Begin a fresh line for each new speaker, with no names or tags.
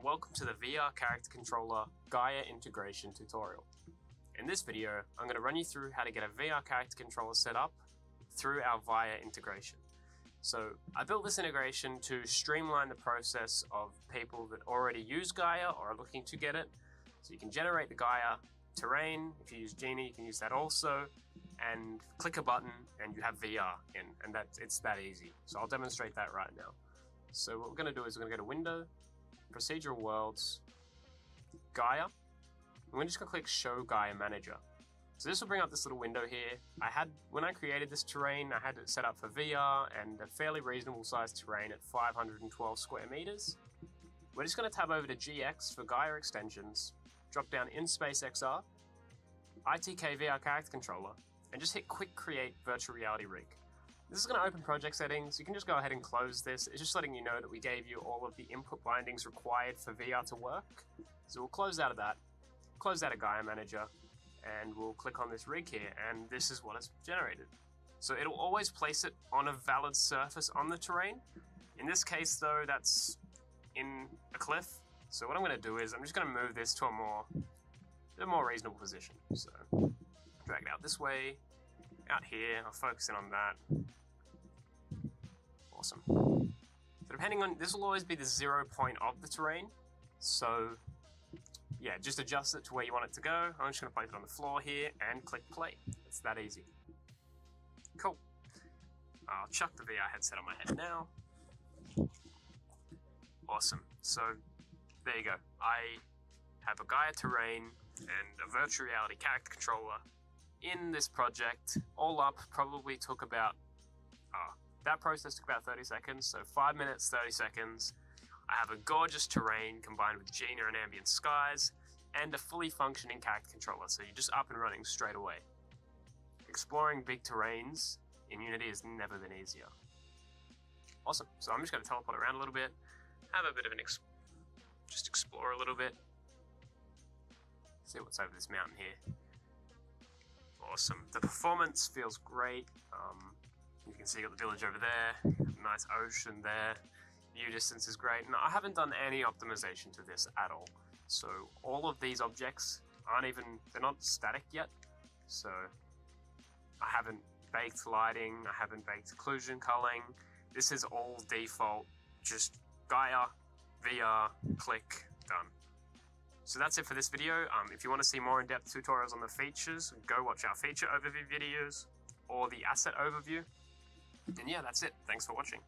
welcome to the VR Character Controller Gaia integration tutorial. In this video, I'm going to run you through how to get a VR Character Controller set up through our VIA integration. So I built this integration to streamline the process of people that already use Gaia or are looking to get it. So you can generate the Gaia terrain. If you use Gena, you can use that also, and click a button and you have VR in, and it's that easy. So I'll demonstrate that right now. So what we're going to do is we're going to go to Window, Procedural Worlds, Gaia, and we're just going to click Show Gaia Manager. So this will bring up this little window here. When I created this terrain, I had it set up for VR and a fairly reasonable sized terrain at 512 square meters. We're just going to tab over to GX for Gaia extensions, drop down in Space XR, ITK VR Character Controller, and just hit Quick Create Virtual Reality Rig. This is going to open project settings. You can just go ahead and close this. It's just letting you know that we gave you all of the input bindings required for VR to work. So we'll close out of that, close out of Gaia Manager, and we'll click on this rig here, and this is what it's generated. So it'll always place it on a valid surface on the terrain. In this case though, that's in a cliff. So what I'm going to do is I'm just going to move this to a more reasonable position. So drag it out this way, out here, I'll focus in on that. Awesome. So depending on, this will always be the 0 point of the terrain. So yeah, just adjust it to where you want it to go. I'm just going to place it on the floor here and click play. It's that easy. Cool. I'll chuck the VR headset on my head now. Awesome. So there you go. I have a Gaia terrain and a virtual reality character controller in this project. All up probably took about, that process took about 30 seconds, so 5 minutes, 30 seconds. I have a gorgeous terrain combined with Gena and Ambient Skies, and a fully functioning character controller, so you're just up and running straight away. Exploring big terrains in Unity has never been easier. Awesome, so I'm just going to teleport around a little bit, have a bit of just explore a little bit, see what's over this mountain here. Awesome, the performance feels great. You can see you got the village over there, nice ocean there, view distance is great, and I haven't done any optimization to this at all. So all of these objects they're not static yet, so I haven't baked lighting, I haven't baked occlusion culling. This is all default, just Gaia, VR, click, done. So that's it for this video. If you want to see more in-depth tutorials on the features, go watch our feature overview videos or the asset overview. And yeah, that's it. Thanks for watching.